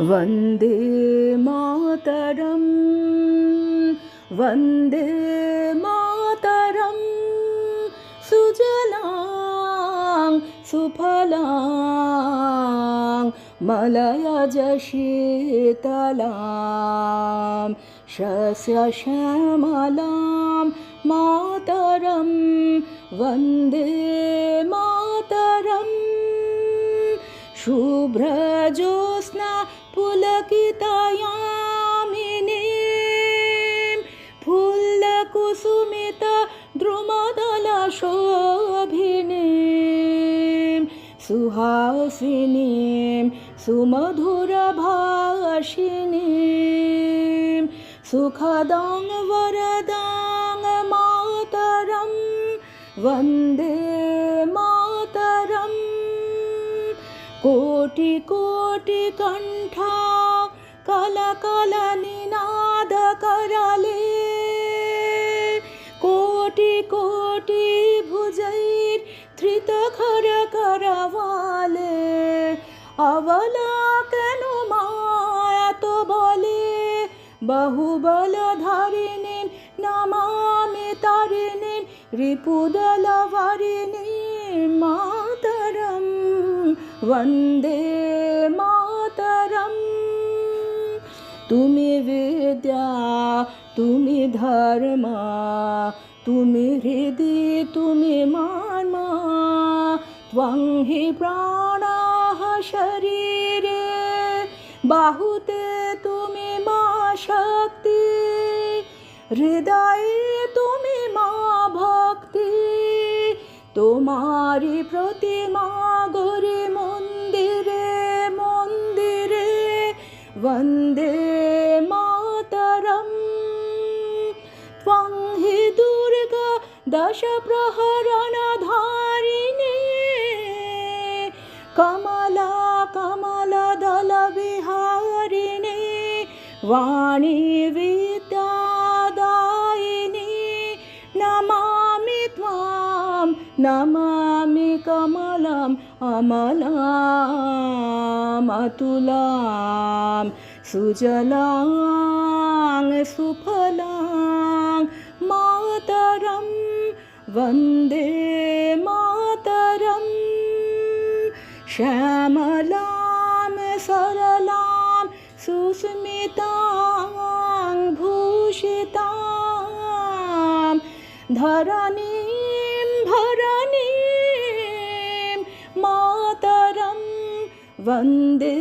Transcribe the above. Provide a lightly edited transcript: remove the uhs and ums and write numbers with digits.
वन्दे मातरं वन्दे मातरं सुजलां सुफलां मलयज शीतलां शस्यश्यामलां मातरं वन्दे मातरम् शुभ्रज्योत्स्ना पुलकितयामिनीं फुल्लकुसुमित द्रुमदलशोभिनीं सुहासिनीं सुमधुरभाषिणीं सुखदां वरदां मातरं वन्दे मातरम् कोटि कोटि कंठा कलकल निनाद करले कोटि कोटि भुजैर धृत खर करवाले अवलाकन मायत बोले बहुबल धारिणी नमामि तारिणी रिपुदल वारिणी मातरं वन्दे मातरं तुमि विद्या तुमि धर्म तुमि हृदि तुमि मर्म त्वं हि प्राणाः शरीरे बाहुते तुमि मा शक्ति हृदये तुमि मा भक्ति तुम्हारी प्रतिमा गौरी मंदिरे मंदिरे वन्दे मातरं त्वं हि दुर्गा दश प्रहरण धारिणी कमला कमला दल विहारिणी वाणी विद्यादायिनी नमामि त्वां नमामि कमलम् अमलाम् अतुलां सुजलां सुफलां मातरं वन्दे मातरं श्यामलां सरलां सुस्मितां भूषितां धरणीं भरणीं मातरं वन्दे